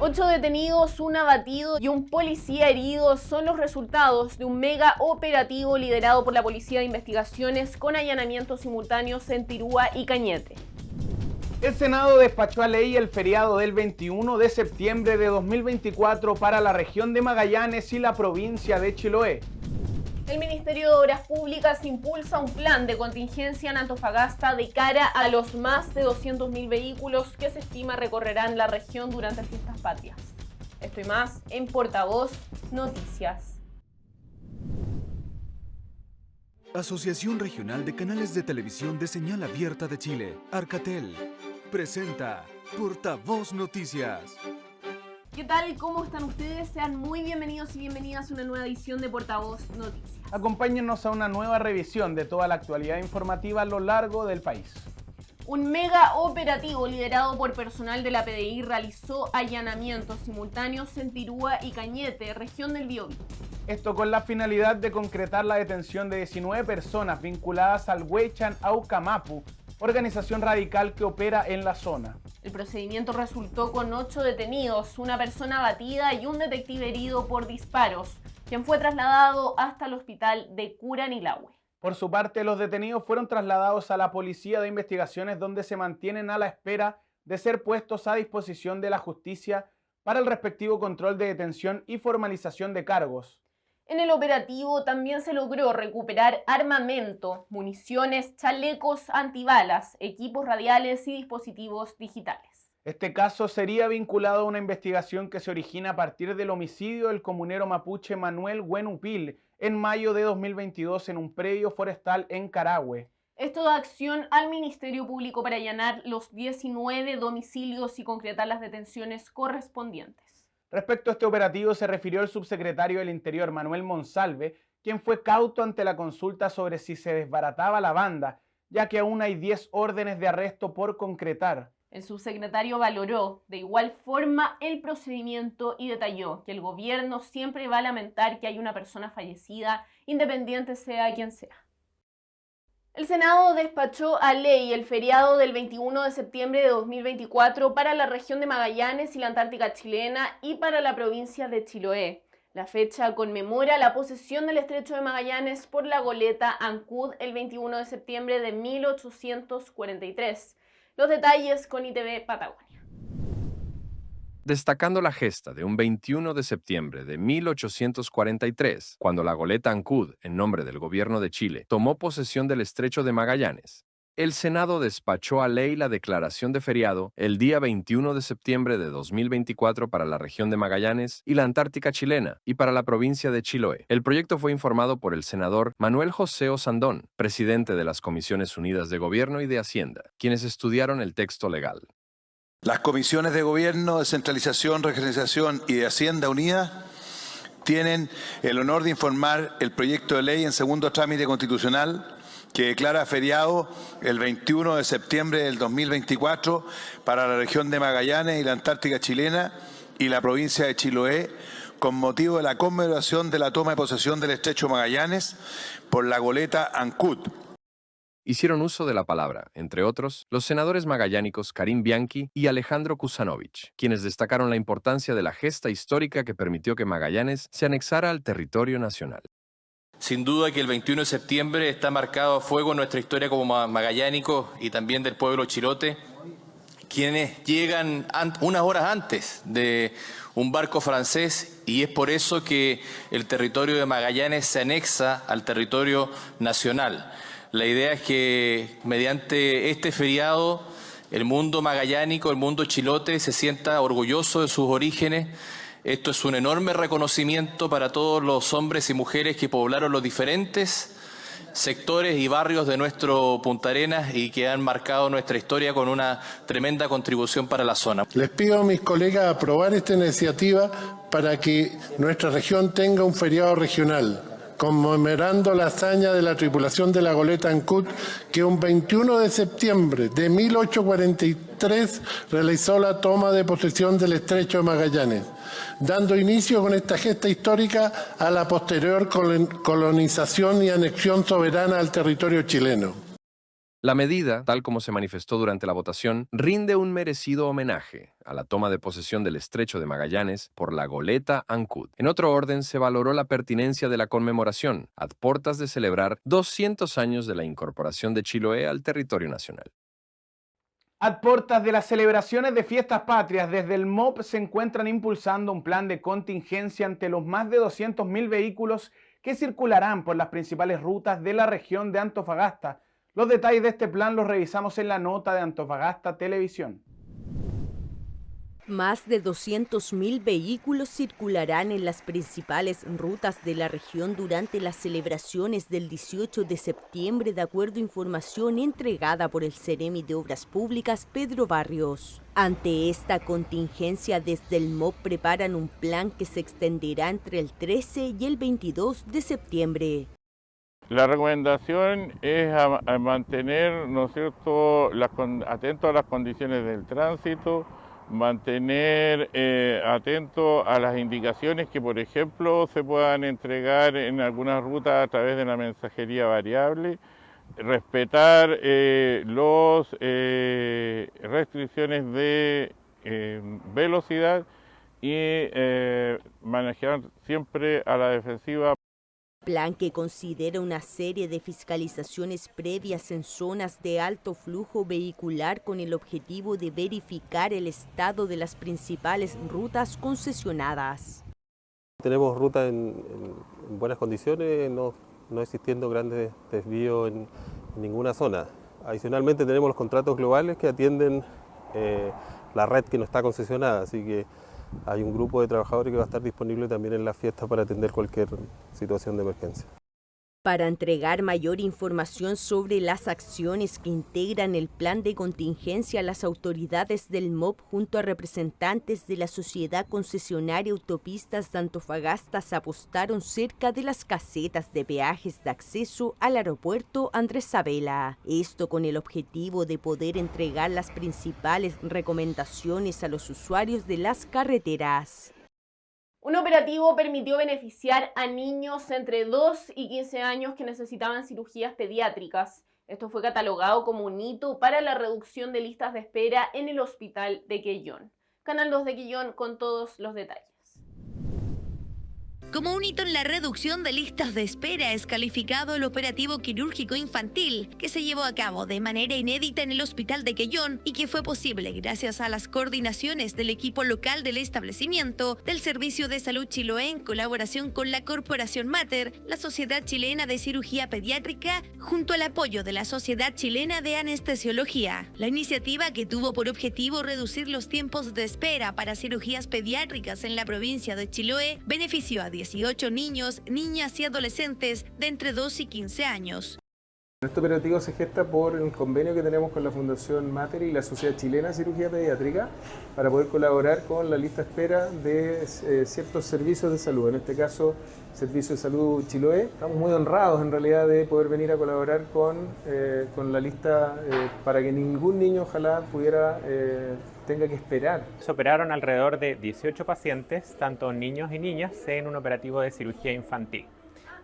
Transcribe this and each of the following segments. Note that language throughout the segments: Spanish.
8 detenidos, un abatido y un policía herido son los resultados de un mega operativo liderado por la Policía de Investigaciones con allanamientos simultáneos en Tirúa y Cañete. El Senado despachó a ley el feriado del 21 de septiembre de 2024 para la región de Magallanes y la provincia de Chiloé. El Ministerio de Obras Públicas impulsa un plan de contingencia en Antofagasta de cara a los más de 200.000 vehículos que se estima recorrerán la región durante fiestas patrias. Esto y más en Portavoz Noticias. Asociación Regional de Canales de Televisión de Señal Abierta de Chile, Arcatel, presenta Portavoz Noticias. ¿Qué tal? ¿Cómo están ustedes? Sean muy bienvenidos y bienvenidas a una nueva edición de Portavoz Noticias. Acompáñenos a una nueva revisión de toda la actualidad informativa a lo largo del país. Un mega operativo liderado por personal de la PDI realizó allanamientos simultáneos en Tirúa y Cañete, región del Biobío. Esto con la finalidad de concretar la detención de 19 personas vinculadas al Huechan Aucamapu, organización radical que opera en la zona. El procedimiento resultó con 8 detenidos, una persona abatida y un detective herido por disparos, quien fue trasladado hasta el hospital de Curanilahue. Por su parte, los detenidos fueron trasladados a la Policía de Investigaciones, donde se mantienen a la espera de ser puestos a disposición de la justicia para el respectivo control de detención y formalización de cargos. En el operativo también se logró recuperar armamento, municiones, chalecos antibalas, equipos radiales y dispositivos digitales. Este caso sería vinculado a una investigación que se origina a partir del homicidio del comunero mapuche Manuel Huenupil en mayo de 2022 en un predio forestal en Carahue. Esto da acción al Ministerio Público para allanar los 19 domicilios y concretar las detenciones correspondientes. Respecto a este operativo se refirió el subsecretario del Interior, Manuel Monsalve, quien fue cauto ante la consulta sobre si se desbarataba la banda, ya que aún hay 10 órdenes de arresto por concretar. El subsecretario valoró de igual forma el procedimiento y detalló que el gobierno siempre va a lamentar que haya una persona fallecida, independiente sea quien sea. El Senado despachó a ley el feriado del 21 de septiembre de 2024 para la región de Magallanes y la Antártica chilena y para la provincia de Chiloé. La fecha conmemora la posesión del estrecho de Magallanes por la goleta Ancud el 21 de septiembre de 1843. Los detalles con ITV Patagonia. Destacando la gesta de un 21 de septiembre de 1843, cuando la goleta Ancud, en nombre del gobierno de Chile, tomó posesión del estrecho de Magallanes, el Senado despachó a ley la declaración de feriado el día 21 de septiembre de 2024 para la región de Magallanes y la Antártica chilena y para la provincia de Chiloé. El proyecto fue informado por el senador Manuel José Osandón, presidente de las Comisiones Unidas de Gobierno y de Hacienda, quienes estudiaron el texto legal. Las comisiones de Gobierno, Descentralización, Regionalización y de Hacienda Unida tienen el honor de informar el proyecto de ley en segundo trámite constitucional que declara feriado el 21 de septiembre del 2024 para la región de Magallanes y la Antártica chilena y la provincia de Chiloé con motivo de la conmemoración de la toma de posesión del estrecho Magallanes por la goleta Ancud. Hicieron uso de la palabra, entre otros, los senadores magallánicos Karim Bianchi y Alejandro Kusanovich, quienes destacaron la importancia de la gesta histórica que permitió que Magallanes se anexara al territorio nacional. Sin duda que el 21 de septiembre está marcado a fuego en nuestra historia como magallánicos y también del pueblo chilote, quienes llegan unas horas antes de un barco francés, y es por eso que el territorio de Magallanes se anexa al territorio nacional. La idea es que mediante este feriado el mundo magallánico, el mundo chilote se sienta orgulloso de sus orígenes. Esto es un enorme reconocimiento para todos los hombres y mujeres que poblaron los diferentes sectores y barrios de nuestro Punta Arenas y que han marcado nuestra historia con una tremenda contribución para la zona. Les pido a mis colegas aprobar esta iniciativa para que nuestra región tenga un feriado regional, conmemorando la hazaña de la tripulación de la goleta Ancud, que un 21 de septiembre de 1843 realizó la toma de posesión del estrecho de Magallanes, dando inicio con esta gesta histórica a la posterior colonización y anexión soberana al territorio chileno. La medida, tal como se manifestó durante la votación, rinde un merecido homenaje a la toma de posesión del Estrecho de Magallanes por la goleta Ancud. En otro orden, se valoró la pertinencia de la conmemoración, a portas de celebrar 200 años de la incorporación de Chiloé al territorio nacional. A portas de las celebraciones de fiestas patrias, desde el MOP se encuentran impulsando un plan de contingencia ante los más de 200.000 vehículos que circularán por las principales rutas de la región de Antofagasta. Los detalles de este plan los revisamos en la nota de Antofagasta Televisión. Más de 200.000 vehículos circularán en las principales rutas de la región durante las celebraciones del 18 de septiembre, de acuerdo a información entregada por el Ceremi de Obras Públicas, Pedro Barrios. Ante esta contingencia, desde el MOP preparan un plan que se extenderá entre el 13 y el 22 de septiembre. La recomendación es a mantener, ¿no es cierto?, atento a las condiciones del tránsito, mantener atento a las indicaciones que, por ejemplo, se puedan entregar en algunas rutas a través de la mensajería variable, respetar las restricciones de velocidad y manejar siempre a la defensiva. Plan que considera una serie de fiscalizaciones previas en zonas de alto flujo vehicular con el objetivo de verificar el estado de las principales rutas concesionadas. Tenemos rutas en buenas condiciones, no existiendo grandes desvíos en ninguna zona. Adicionalmente tenemos los contratos globales que atienden la red que no está concesionada, así que hay un grupo de trabajadores que va a estar disponible también en la fiesta para atender cualquier situación de emergencia. Para entregar mayor información sobre las acciones que integran el plan de contingencia, las autoridades del MOP junto a representantes de la Sociedad Concesionaria Autopistas de Antofagasta se apostaron cerca de las casetas de peajes de acceso al aeropuerto Andrés Sabela. Esto con el objetivo de poder entregar las principales recomendaciones a los usuarios de las carreteras. Un operativo permitió beneficiar a niños entre 2 y 15 años que necesitaban cirugías pediátricas. Esto fue catalogado como un hito para la reducción de listas de espera en el hospital de Quellón. Canal 2 de Quellón con todos los detalles. Como un hito en la reducción de listas de espera es calificado el operativo quirúrgico infantil que se llevó a cabo de manera inédita en el hospital de Quellón y que fue posible gracias a las coordinaciones del equipo local del establecimiento, del Servicio de Salud Chiloé en colaboración con la Corporación Mater, la Sociedad Chilena de Cirugía Pediátrica, junto al apoyo de la Sociedad Chilena de Anestesiología. La iniciativa, que tuvo por objetivo reducir los tiempos de espera para cirugías pediátricas en la provincia de Chiloé, benefició a 18 niños, niñas y adolescentes de entre 2 y 15 años. Este operativo se gesta por el convenio que tenemos con la Fundación Mater y la Sociedad Chilena de Cirugía Pediátrica para poder colaborar con la lista de espera de ciertos servicios de salud, en este caso Servicio de Salud Chiloé. Estamos muy honrados en realidad de poder venir a colaborar con la lista para que ningún niño ojalá tenga que esperar. Se operaron alrededor de 18 pacientes, tanto niños y niñas, en un operativo de cirugía infantil.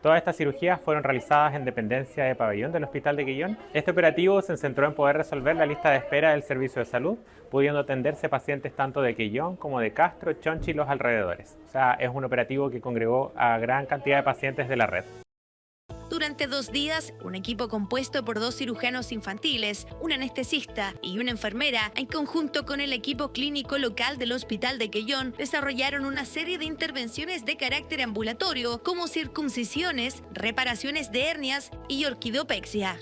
Todas estas cirugías fueron realizadas en dependencia de pabellón del Hospital de Quellón. Este operativo se centró en poder resolver la lista de espera del servicio de salud, pudiendo atenderse pacientes tanto de Quellón como de Castro, Chonchi y los alrededores. O sea, es un operativo que congregó a gran cantidad de pacientes de la red. Durante 2 días, un equipo compuesto por 2 cirujanos infantiles, un anestesista y una enfermera, en conjunto con el equipo clínico local del Hospital de Quellón, desarrollaron una serie de intervenciones de carácter ambulatorio, como circuncisiones, reparaciones de hernias y orquidopexia.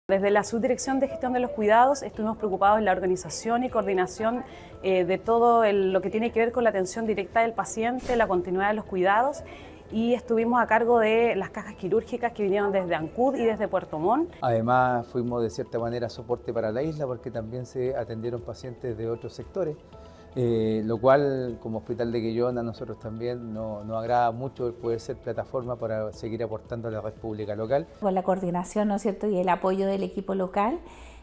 Desde la Subdirección de Gestión de los Cuidados estuvimos preocupados en la organización y coordinación de todo lo que tiene que ver con la atención directa del paciente, la continuidad de los cuidados, y estuvimos a cargo de las cajas quirúrgicas que vinieron desde Ancud y desde Puerto Montt. Además fuimos de cierta manera soporte para la isla porque también se atendieron pacientes de otros sectores, lo cual como Hospital de Quellón a nosotros también nos agrada mucho el poder ser plataforma para seguir aportando a la red pública local. Con la coordinación, ¿no es cierto?, y el apoyo del equipo local,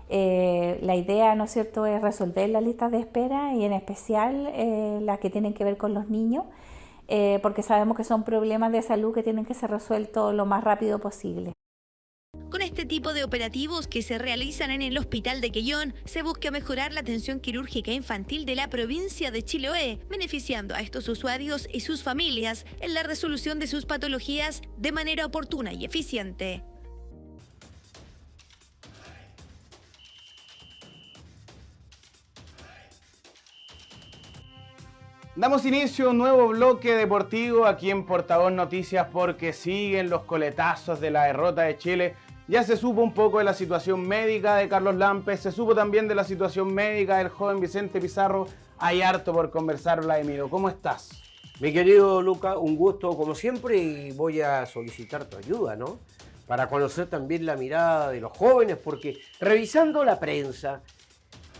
la idea, ¿no es cierto?, es resolver las listas de espera y en especial las que tienen que ver con los niños, porque sabemos que son problemas de salud que tienen que ser resueltos lo más rápido posible. Con este tipo de operativos que se realizan en el Hospital de Quellón se busca mejorar la atención quirúrgica infantil de la provincia de Chiloé, beneficiando a estos usuarios y sus familias en la resolución de sus patologías de manera oportuna y eficiente. Damos inicio a un nuevo bloque deportivo aquí en Portavoz Noticias porque siguen los coletazos de la derrota de Chile. Ya se supo un poco de la situación médica de Carlos Lampes, se supo también de la situación médica del joven Vicente Pizarro. Hay harto por conversar, Vladimiro. ¿Cómo estás? Mi querido Luca, un gusto como siempre y voy a solicitar tu ayuda, ¿no? Para conocer también la mirada de los jóvenes, porque revisando la prensa,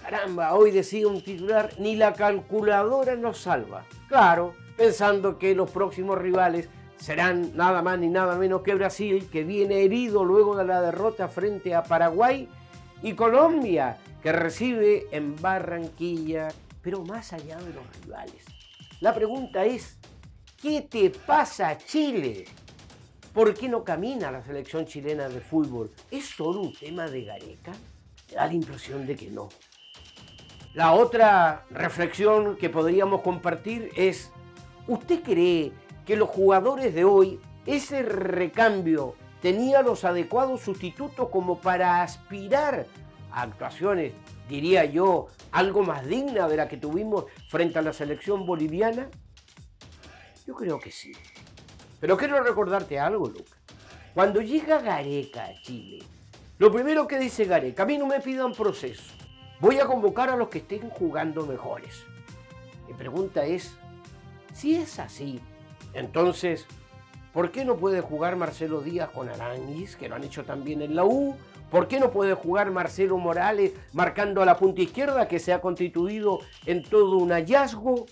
caramba, hoy decía un titular, ni la calculadora nos salva. Claro, pensando que los próximos rivales serán nada más ni nada menos que Brasil, que viene herido luego de la derrota frente a Paraguay, y Colombia, que recibe en Barranquilla. Pero más allá de los rivales, la pregunta es, ¿qué te pasa, Chile? ¿Por qué no camina la selección chilena de fútbol? ¿Es solo un tema de Gareca? Me da la impresión de que no. La otra reflexión que podríamos compartir es, ¿usted cree que los jugadores de hoy, ese recambio, tenía los adecuados sustitutos como para aspirar a actuaciones, diría yo, algo más digna de la que tuvimos frente a la selección boliviana? Yo creo que sí. Pero quiero recordarte algo, Luca. Cuando llega Gareca a Chile, lo primero que dice Gareca, a mí no me pidan proceso. Voy a convocar a los que estén jugando mejores. Mi pregunta es, si es así, entonces, ¿por qué no puede jugar Marcelo Díaz con Aránguiz, que lo han hecho también en la U? ¿Por qué no puede jugar Marcelo Morales marcando a la punta izquierda, que se ha constituido en todo un hallazgo?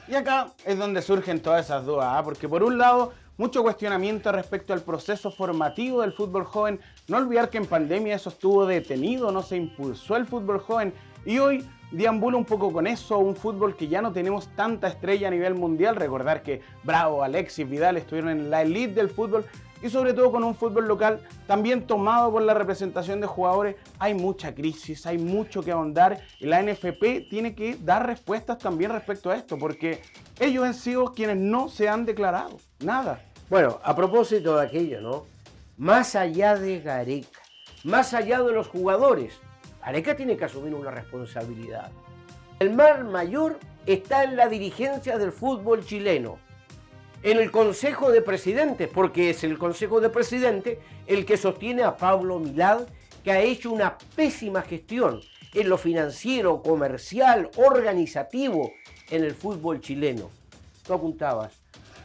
Y acá es donde surgen todas esas dudas, porque por un lado, mucho cuestionamiento respecto al proceso formativo del fútbol joven. No olvidar que en pandemia eso estuvo detenido, no se impulsó el fútbol joven. Y hoy deambula un poco con eso, un fútbol que ya no tenemos tanta estrella a nivel mundial. Recordar que Bravo, Alexis, Vidal estuvieron en la elite del fútbol. Y sobre todo con un fútbol local también tomado por la representación de jugadores. Hay mucha crisis, hay mucho que ahondar y la NFP tiene que dar respuestas también respecto a esto, porque ellos han sido quienes no se han declarado, nada. Bueno, a propósito de aquello, ¿no? Más allá de Gareca, más allá de los jugadores, Gareca tiene que asumir una responsabilidad. El mal mayor está en la dirigencia del fútbol chileno, en el Consejo de Presidentes, porque es el Consejo de Presidentes el que sostiene a Pablo Milad, que ha hecho una pésima gestión en lo financiero, comercial, organizativo en el fútbol chileno. Tú apuntabas,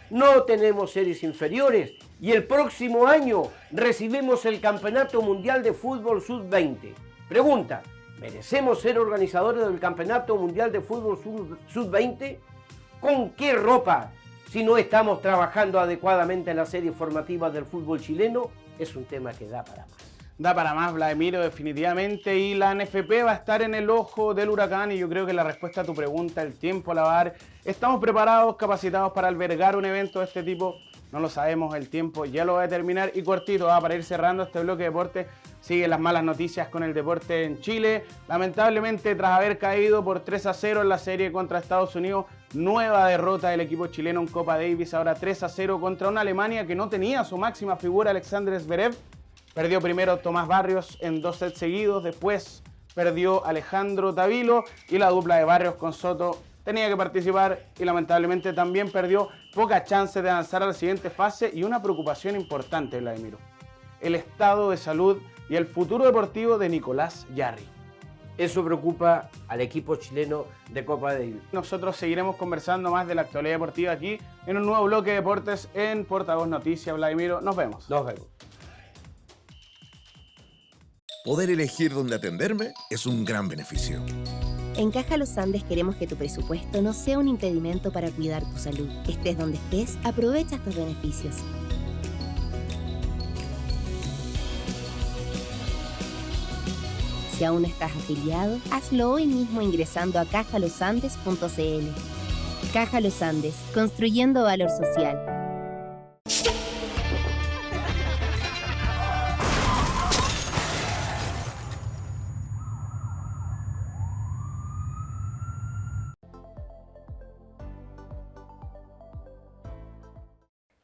no tenemos series inferiores y el próximo año recibimos el Campeonato Mundial de Fútbol Sub-20. Pregunta, ¿merecemos ser organizadores del Campeonato Mundial de Fútbol Sub-20? ¿Con qué ropa? Si no estamos trabajando adecuadamente en las series formativas del fútbol chileno, es un tema que da para más. Da para más, Vladimiro, definitivamente, y la NFP va a estar en el ojo del huracán y yo creo que la respuesta a tu pregunta, el tiempo a la va a dar. ¿Estamos preparados, capacitados para albergar un evento de este tipo? No lo sabemos, el tiempo ya lo va a determinar. Y cortito, para ir cerrando este bloque de deporte, siguen las malas noticias con el deporte en Chile. Lamentablemente, tras haber caído por 3-0 en la serie contra Estados Unidos, nueva derrota del equipo chileno en Copa Davis, ahora 3-0 contra una Alemania que no tenía su máxima figura, Alexander Zverev. Perdió primero Tomás Barrios en 2 sets seguidos, después perdió Alejandro Tavilo y la dupla de Barrios con Soto tenía que participar y lamentablemente también perdió, pocas chances de avanzar a la siguiente fase y una preocupación importante, Vladimiro, el estado de salud y el futuro deportivo de Nicolás Jarry. Eso preocupa al equipo chileno de Copa Davis. Nosotros seguiremos conversando más de la actualidad deportiva aquí en un nuevo bloque de deportes en Portavoz Noticias. Vladimiro, nos vemos. Nos vemos. Poder elegir dónde atenderme es un gran beneficio. En Caja Los Andes queremos que tu presupuesto no sea un impedimento para cuidar tu salud. Estés donde estés, aprovecha estos beneficios. Si aún no estás afiliado, hazlo hoy mismo ingresando a cajalosandes.cl. Caja Los Andes, construyendo valor social.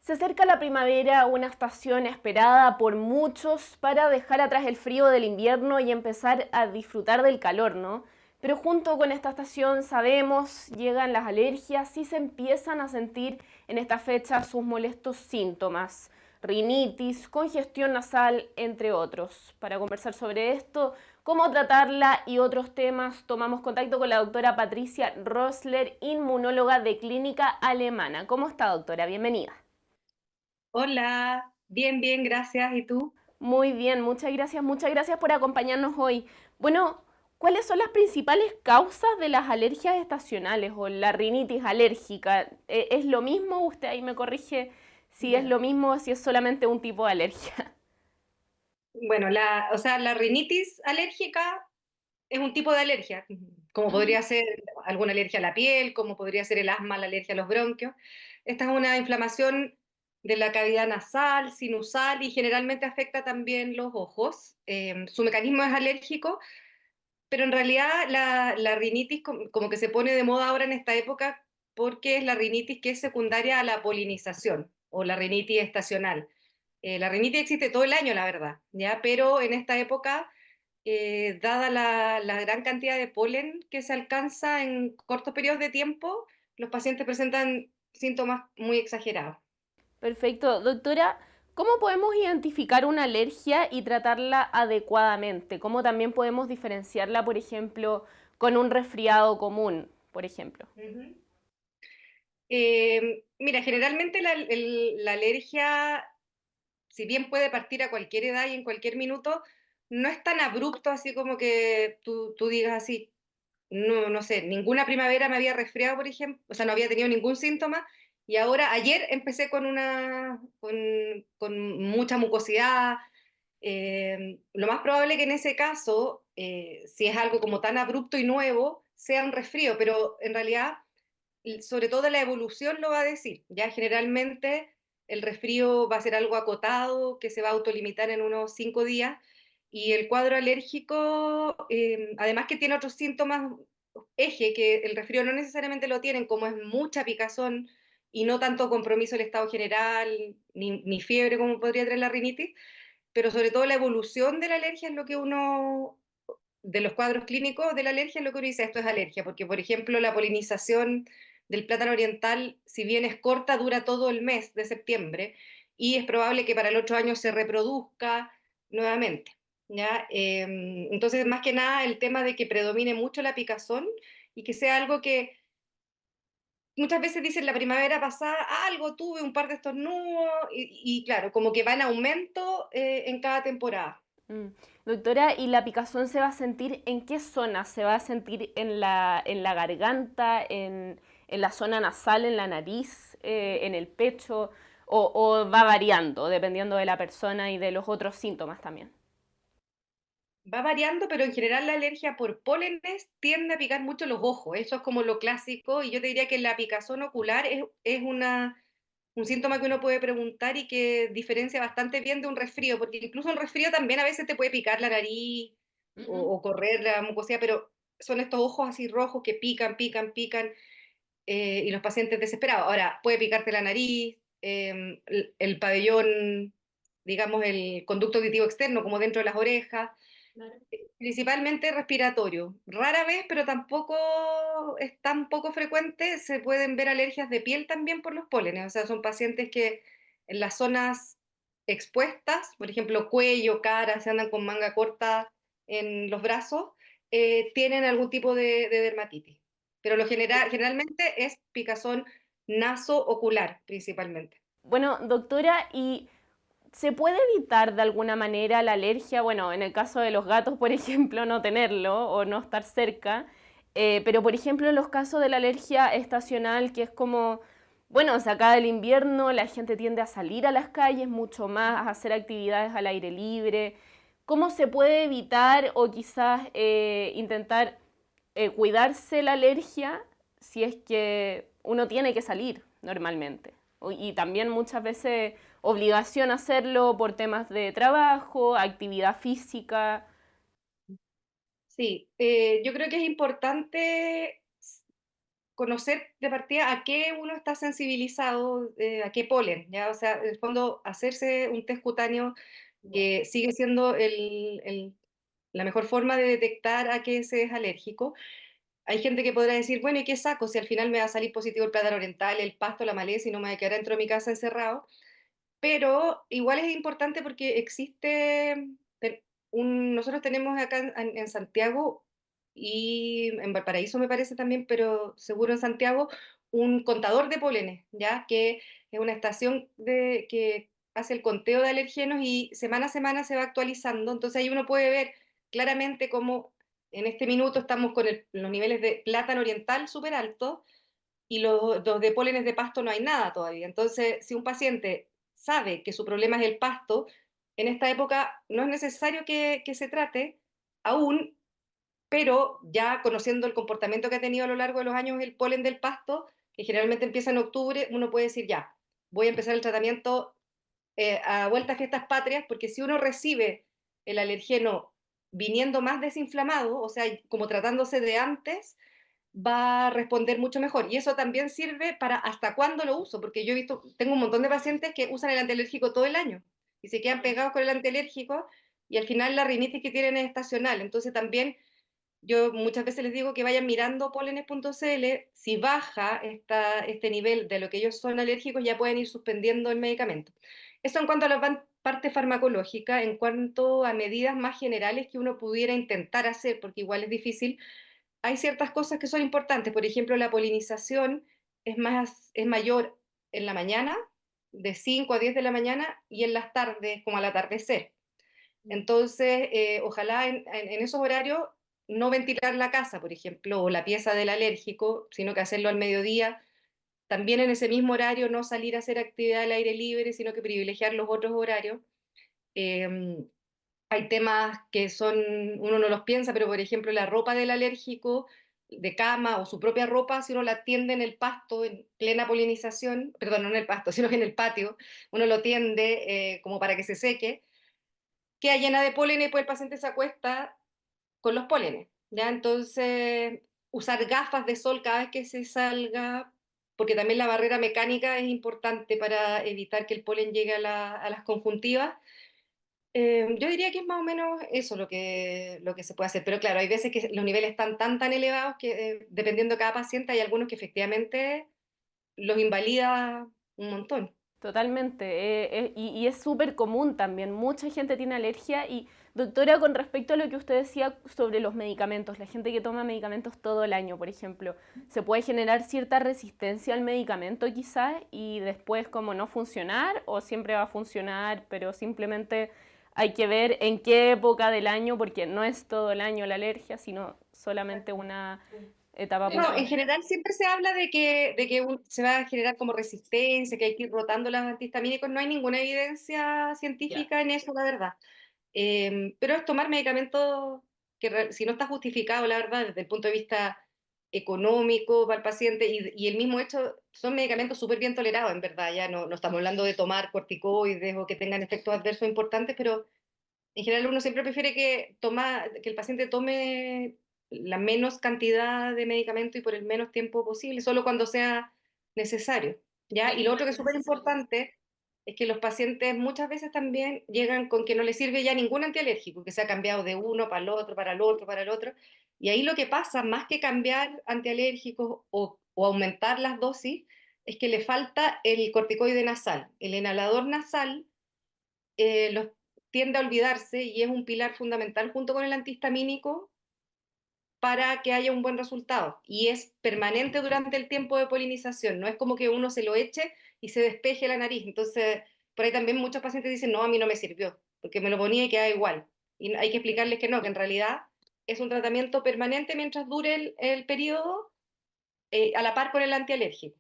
Se acerca la primavera, una estación esperada por muchos para dejar atrás el frío del invierno y empezar a disfrutar del calor, ¿no? Pero junto con esta estación, sabemos, llegan las alergias y se empiezan a sentir en esta fecha sus molestos síntomas, rinitis, congestión nasal, entre otros. Para conversar sobre esto, cómo tratarla y otros temas, tomamos contacto con la doctora Patricia Rosler, inmunóloga de Clínica Alemana. ¿Cómo está, doctora? Bienvenida. Hola, bien, bien, gracias. ¿Y tú? Muy bien, muchas gracias por acompañarnos hoy. Bueno, ¿cuáles son las principales causas de las alergias estacionales o la rinitis alérgica? ¿Es lo mismo? Usted ahí me corrige si es lo mismo o si es solamente un tipo de alergia. Bueno, la rinitis alérgica es un tipo de alergia, como podría ser alguna alergia a la piel, como podría ser el asma, la alergia a los bronquios. Esta es una inflamación de la cavidad nasal, sinusal y generalmente afecta también los ojos. Su mecanismo es alérgico, pero en realidad la rinitis como que se pone de moda ahora en esta época porque es la rinitis que es secundaria a la polinización o la rinitis estacional. La rinitis existe todo el año, la verdad, ¿ya? Pero en esta época, dada la gran cantidad de polen que se alcanza en cortos periodos de tiempo, los pacientes presentan síntomas muy exagerados. Perfecto. Doctora, ¿cómo podemos identificar una alergia y tratarla adecuadamente? ¿Cómo también podemos diferenciarla, por ejemplo, con un resfriado común, por ejemplo? Mira, generalmente la alergia, si bien puede partir a cualquier edad y en cualquier minuto, no es tan abrupto así como que tú digas así, no, no sé, ninguna primavera me había resfriado, por ejemplo, o sea, no había tenido ningún síntoma, y ahora, ayer empecé con mucha mucosidad. Lo más probable que en ese caso, si es algo como tan abrupto y nuevo, sea un resfrío, pero en realidad, sobre todo la evolución lo va a decir. Ya generalmente el resfrío va a ser algo acotado, que se va a autolimitar en unos 5 días, y el cuadro alérgico, además que tiene otros síntomas eje, que el resfrío no necesariamente lo tienen, como es mucha picazón y no tanto compromiso del estado general, ni fiebre como podría traer la rinitis, pero sobre todo la evolución de la alergia es lo que uno, de los cuadros clínicos de la alergia es lo que uno dice, esto es alergia, porque por ejemplo la polinización del plátano oriental, si bien es corta, dura todo el mes de septiembre y es probable que para el otro año se reproduzca nuevamente. ¿Ya? Entonces, más que nada, el tema de que predomine mucho la picazón y que sea algo que muchas veces dicen la primavera pasada, algo tuve, un par de estornudos, y claro, como que va en aumento en cada temporada. Doctora, ¿y la picazón se va a sentir en qué zona? ¿Se va a sentir en la garganta, en la zona nasal, en la nariz, en el pecho? ¿O va variando dependiendo de la persona y de los otros síntomas también? Va variando, pero en general la alergia por pólenes tiende a picar mucho los ojos. Eso es como lo clásico. Y yo te diría que la picazón ocular es un síntoma que uno puede preguntar y que diferencia bastante bien de un resfrío, porque incluso un resfrío también a veces te puede picar la nariz o correr la mucosidad, pero son estos ojos así rojos que pican, pican, pican, y los pacientes desesperados. Ahora, puede picarte la nariz, el pabellón, digamos, el conducto auditivo externo, como dentro de las orejas. Principalmente respiratorio. Rara vez, pero tampoco es tan poco frecuente, se pueden ver alergias de piel también por los pólenes. O sea, son pacientes que en las zonas expuestas, por ejemplo, cuello, cara, se andan con manga corta en los brazos, tienen algún tipo de dermatitis. Pero generalmente es picazón naso-ocular, principalmente. Bueno, doctora, ¿y se puede evitar de alguna manera la alergia? Bueno, en el caso de los gatos, por ejemplo, no tenerlo o no estar cerca, pero por ejemplo en los casos de la alergia estacional, que es como, bueno, se acaba el invierno, la gente tiende a salir a las calles mucho más, a hacer actividades al aire libre. ¿Cómo se puede evitar o quizás intentar cuidarse la alergia si es que uno tiene que salir normalmente? Y también muchas veces obligación a hacerlo por temas de trabajo, actividad física. Sí, yo creo que es importante conocer de partida a qué uno está sensibilizado, a qué polen, ¿ya? O sea, en el fondo, hacerse un test cutáneo que sigue siendo la mejor forma de detectar a qué se es alérgico. Hay gente que podrá decir, bueno, ¿y qué saco si al final me va a salir positivo el plátano oriental, el pasto, la maleza y no me voy a quedar dentro de mi casa encerrado? Pero igual es importante porque existe, nosotros tenemos acá en Santiago y en Valparaíso me parece también, pero seguro en Santiago, un contador de pólenes, ¿ya? Que es una estación que hace el conteo de alergenos y semana a semana se va actualizando. Entonces ahí uno puede ver claramente cómo en este minuto estamos con los niveles de plátano oriental súper altos y los de pólenes de pasto no hay nada todavía. Entonces, si un paciente sabe que su problema es el pasto, en esta época no es necesario que se trate aún, pero ya conociendo el comportamiento que ha tenido a lo largo de los años el polen del pasto, que generalmente empieza en octubre, uno puede decir ya, voy a empezar el tratamiento a vuelta a fiestas patrias, porque si uno recibe el alergeno viniendo más desinflamado, o sea, como tratándose de antes, va a responder mucho mejor. Y eso también sirve para hasta cuándo lo uso, porque yo he visto, tengo un montón de pacientes que usan el antialérgico todo el año y se quedan pegados con el antialérgico y al final la rinitis que tienen es estacional. Entonces también yo muchas veces les digo que vayan mirando polenes.cl, si baja este nivel de lo que ellos son alérgicos ya pueden ir suspendiendo el medicamento. Eso en cuanto a la parte farmacológica. En cuanto a medidas más generales que uno pudiera intentar hacer, porque igual es difícil, hay ciertas cosas que son importantes. Por ejemplo, la polinización es mayor en la mañana, de 5 a 10 de la mañana, y en las tardes, como al atardecer. Entonces, ojalá en esos horarios no ventilar la casa, por ejemplo, o la pieza del alérgico, sino que hacerlo al mediodía. También en ese mismo horario no salir a hacer actividad al aire libre, sino que privilegiar los otros horarios. Hay temas que uno no los piensa, pero por ejemplo la ropa del alérgico de cama o su propia ropa, si uno la tiende en el pasto en plena polinización, perdón, no en el pasto, sino que en el patio, uno lo tiende como para que se seque, queda llena de polen y después el paciente se acuesta con los pólenes, ¿ya? Entonces, usar gafas de sol cada vez que se salga, porque también la barrera mecánica es importante para evitar que el polen llegue a las conjuntivas. Yo diría que es más o menos eso lo que se puede hacer, pero claro, hay veces que los niveles están tan elevados que dependiendo de cada paciente hay algunos que efectivamente los invalida un montón. Totalmente, y es súper común también, mucha gente tiene alergia y doctora, con respecto a lo que usted decía sobre los medicamentos, la gente que toma medicamentos todo el año, por ejemplo, ¿se puede generar cierta resistencia al medicamento quizás y después como no funcionar o siempre va a funcionar, pero simplemente hay que ver en qué época del año, porque no es todo el año la alergia, sino solamente una etapa No, puntual? en general siempre se habla de que se va a generar como resistencia, que hay que ir rotando los antihistamínicos. No hay ninguna evidencia científica en eso, la verdad. Pero es tomar medicamentos que si no está justificado, la verdad, desde el punto de vista económico para el paciente y el mismo hecho, son medicamentos súper bien tolerados, en verdad. Ya no estamos hablando de tomar corticoides o que tengan efectos adversos importantes, pero en general uno siempre prefiere que el paciente tome la menos cantidad de medicamento y por el menos tiempo posible, solo cuando sea necesario, ¿ya? Y lo otro que es súper importante es que los pacientes muchas veces también llegan con que no les sirve ya ningún antialérgico, que se ha cambiado de uno para el otro, para el otro, para el otro, y ahí lo que pasa, más que cambiar antialérgicos o aumentar las dosis, es que le falta el corticoide nasal. El inhalador nasal los tiende a olvidarse y es un pilar fundamental junto con el antihistamínico para que haya un buen resultado. Y es permanente durante el tiempo de polinización, no es como que uno se lo eche y se despeje la nariz. Entonces, por ahí también muchos pacientes dicen, no, a mí no me sirvió, porque me lo ponía y quedaba igual. Y hay que explicarles que no, que en realidad es un tratamiento permanente mientras dure el periodo, a la par con el antialérgico.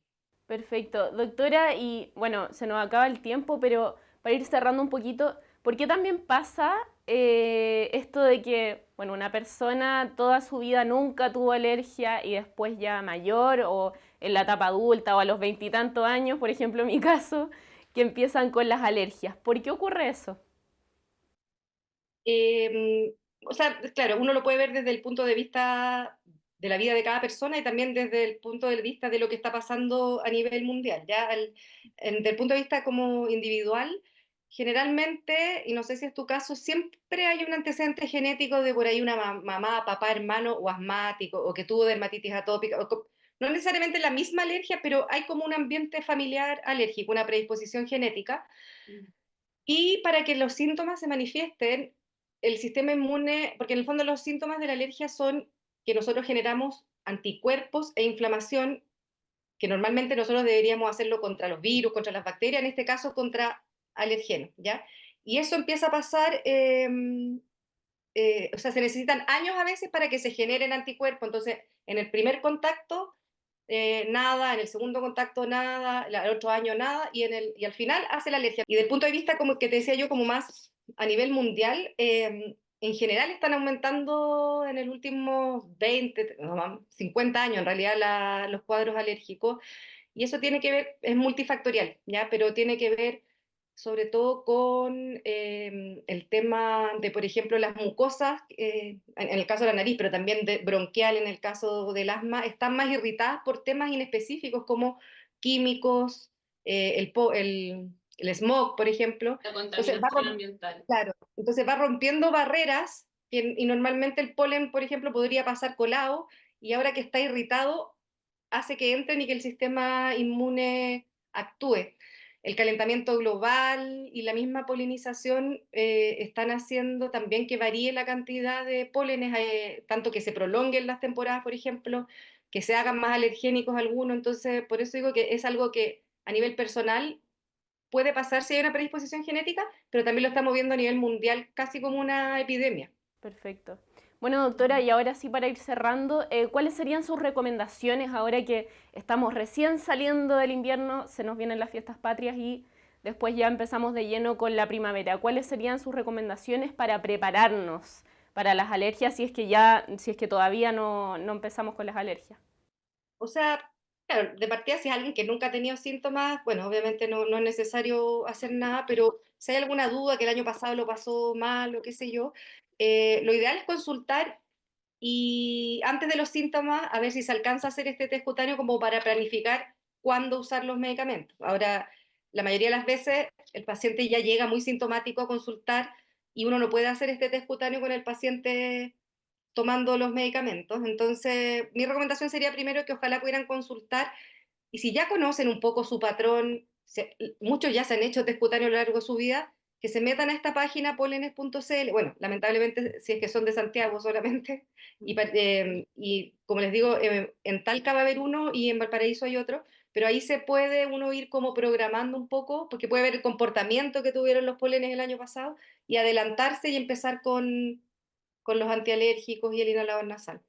Perfecto. Doctora, y bueno, se nos acaba el tiempo, pero para ir cerrando un poquito, ¿por qué también pasa esto de que, bueno, una persona toda su vida nunca tuvo alergia y después ya mayor o en la etapa adulta o a los 20 y tantos años, por ejemplo en mi caso, que empiezan con las alergias? ¿Por qué ocurre eso? O sea, claro, uno lo puede ver desde el punto de vista la vida de cada persona y también desde el punto de vista de lo que está pasando a nivel mundial. ¿Ya? Desde el punto de vista como individual, generalmente, y no sé si es tu caso, siempre hay un antecedente genético de por ahí una mamá, papá, hermano o asmático, o que tuvo dermatitis atópica, no necesariamente la misma alergia, pero hay como un ambiente familiar alérgico, una predisposición genética. Y para que los síntomas se manifiesten, el sistema inmune, porque en el fondo los síntomas de la alergia son que nosotros generamos anticuerpos e inflamación, que normalmente nosotros deberíamos hacerlo contra los virus, contra las bacterias, en este caso contra alergenos, ¿ya? Y eso empieza a pasar, o sea, se necesitan años a veces para que se generen anticuerpos. Entonces, en el primer contacto, nada, en el segundo contacto nada, el otro año nada, y al final hace la alergia. Y del punto de vista, como que te decía yo, como más a nivel mundial, en general están aumentando en el último 20, 50 años en realidad los cuadros alérgicos, y eso tiene que ver, es multifactorial, ¿ya? Pero tiene que ver sobre todo con el tema de, por ejemplo, las mucosas, en el caso de la nariz, pero también bronquial en el caso del asma, están más irritadas por temas inespecíficos como químicos, el smog, por ejemplo. La contaminación ambiental. Claro, entonces va rompiendo barreras y normalmente el polen, por ejemplo, podría pasar colado, y ahora que está irritado hace que entren y que el sistema inmune actúe. El calentamiento global y la misma polinización están haciendo también que varíe la cantidad de pólenes, tanto que se prolonguen las temporadas, por ejemplo, que se hagan más alergénicos algunos. Entonces, por eso digo que es algo que a nivel personal puede pasar si hay una predisposición genética, pero también lo estamos viendo a nivel mundial casi como una epidemia. Perfecto. Bueno, doctora, y ahora sí, para ir cerrando, ¿cuáles serían sus recomendaciones ahora que estamos recién saliendo del invierno, se nos vienen las fiestas patrias y después ya empezamos de lleno con la primavera? ¿Cuáles serían sus recomendaciones para prepararnos para las alergias si es que todavía no empezamos con las alergias? O sea, claro, de partida, si es alguien que nunca ha tenido síntomas, bueno, obviamente no es necesario hacer nada, pero si hay alguna duda que el año pasado lo pasó mal o qué sé yo, lo ideal es consultar y antes de los síntomas a ver si se alcanza a hacer este test cutáneo como para planificar cuándo usar los medicamentos. Ahora, la mayoría de las veces el paciente ya llega muy sintomático a consultar y uno no puede hacer este test cutáneo con el paciente tomando los medicamentos. Entonces, mi recomendación sería primero que ojalá pudieran consultar, y si ya conocen un poco su patrón, muchos ya se han hecho test cutáneo a lo largo de su vida, que se metan a esta página polenes.cl. Bueno, lamentablemente si es que son de Santiago solamente, y como les digo, en Talca va a haber uno y en Valparaíso hay otro, pero ahí se puede uno ir como programando un poco, porque puede ver el comportamiento que tuvieron los polenes el año pasado y adelantarse y empezar con los antialérgicos y el inhalador nasal.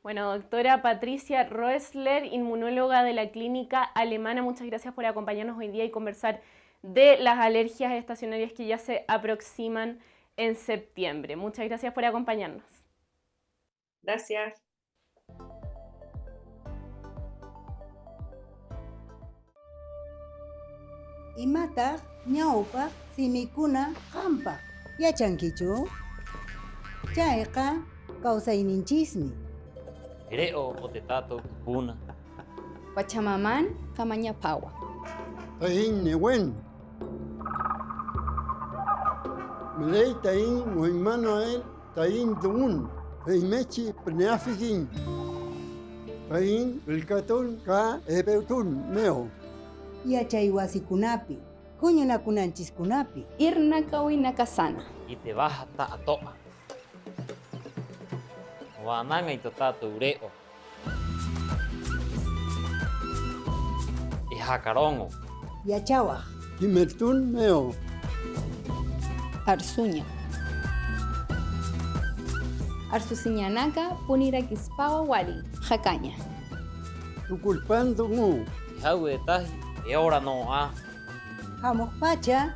Bueno, doctora Patricia Roesler, inmunóloga de la Clínica Alemana, muchas gracias por acompañarnos hoy día y conversar de las alergias estacionarias que ya se aproximan en septiembre. Muchas gracias por acompañarnos. Gracias. Imataq ñawpaq simikuna qampaq yachankichu? Chayqa kawsayninchismi. Creo potetato puna. Pachamamán kamañapawa. Tahin newen. Melei tahin Moimanoel tahin tuun. Taimechi pneafikin. Tahin vilkatun ka ebeutun meo. Yachaywasikunapi, kuñunakunanchiskunapi. Irna kawinakasana. Y te vas hasta a toa. Wananga y totato ureo. Y jacarongo. Yachawaj. Kimertun meo. Arsuña. Arsusiñanaca puniraquispawa wali. Jacaña. Tuculpando mu. Jaue de taji. Y ahora no ha. Jamoj pacha.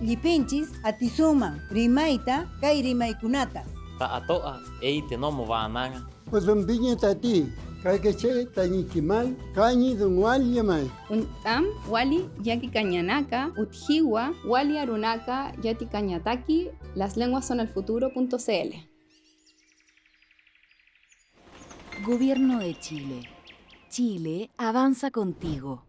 Lipinchis atisuman rimaita kay rimaykunata. Ta atoa eite no mo va ananga. Pues un viñeta a ti, Kaikeche, Tañiquimal, Cañi, Don Wali, Yamay. Untam, Wali, Yaki Cañanaca, Utjiwa, Wali Arunaca, Yati Cañataki, las lenguas son el futuro.cl. Gobierno de Chile. Chile avanza contigo.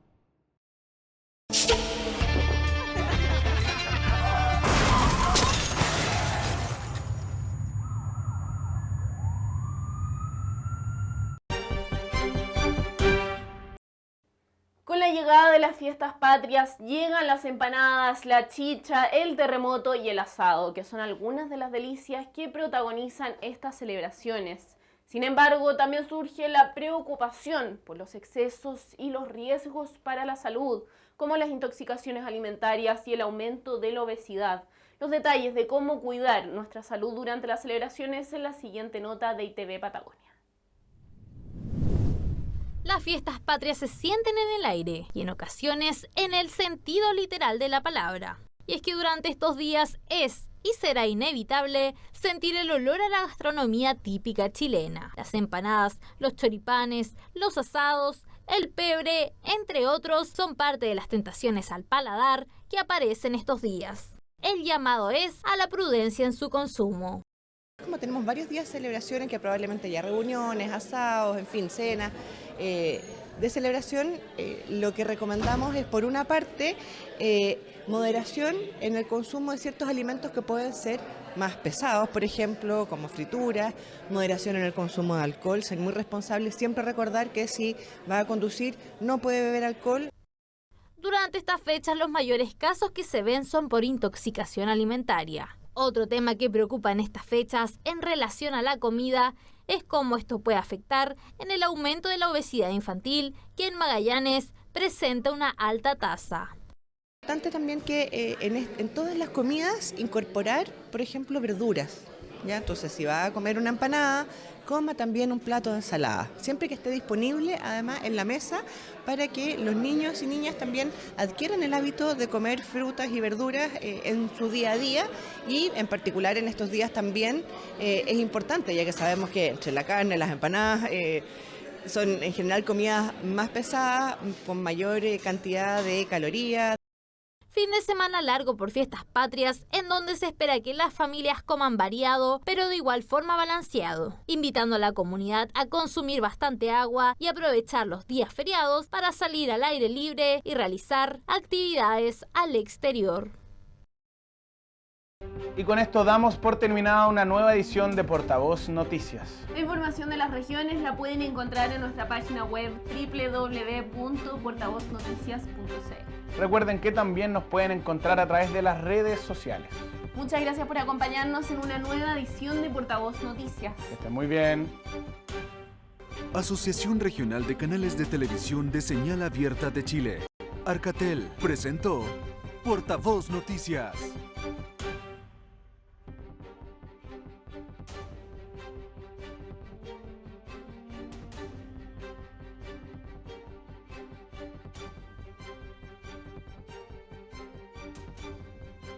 Con la llegada de las fiestas patrias llegan las empanadas, la chicha, el terremoto y el asado, que son algunas de las delicias que protagonizan estas celebraciones. Sin embargo, también surge la preocupación por los excesos y los riesgos para la salud, como las intoxicaciones alimentarias y el aumento de la obesidad. Los detalles de cómo cuidar nuestra salud durante las celebraciones en la siguiente nota de ITV Patagonia. Las fiestas patrias se sienten en el aire y en ocasiones en el sentido literal de la palabra. Y es que durante estos días es y será inevitable sentir el olor a la gastronomía típica chilena. Las empanadas, los choripanes, los asados, el pebre, entre otros, son parte de las tentaciones al paladar que aparecen estos días. El llamado es a la prudencia en su consumo. Como tenemos varios días de celebraciones, que probablemente ya reuniones, asados, en fin, cenas de celebración, lo que recomendamos es, por una parte, moderación en el consumo de ciertos alimentos que pueden ser más pesados, por ejemplo, como frituras, moderación en el consumo de alcohol, ser muy responsable, siempre recordar que si va a conducir no puede beber alcohol. Durante estas fechas los mayores casos que se ven son por intoxicación alimentaria. Otro tema que preocupa en estas fechas en relación a la comida es cómo esto puede afectar en el aumento de la obesidad infantil, que en Magallanes presenta una alta tasa. Es importante también que en todas las comidas incorporar, por ejemplo, verduras. ¿Ya? Entonces, si va a comer una empanada, coma también un plato de ensalada, siempre que esté disponible, además, en la mesa, para que los niños y niñas también adquieran el hábito de comer frutas y verduras en su día a día, y en particular en estos días también es importante, ya que sabemos que entre la carne, las empanadas, son en general comidas más pesadas, con mayor cantidad de calorías. Fin de semana largo por fiestas patrias, en donde se espera que las familias coman variado, pero de igual forma balanceado, invitando a la comunidad a consumir bastante agua y aprovechar los días feriados para salir al aire libre y realizar actividades al exterior. Y con esto damos por terminada una nueva edición de Portavoz Noticias. La información de las regiones la pueden encontrar en nuestra página web www.portavoznoticias.cl. Recuerden que también nos pueden encontrar a través de las redes sociales. Muchas gracias por acompañarnos en una nueva edición de Portavoz Noticias. Que estén muy bien. Asociación Regional de Canales de Televisión de Señal Abierta de Chile. Arcatel presentó Portavoz Noticias.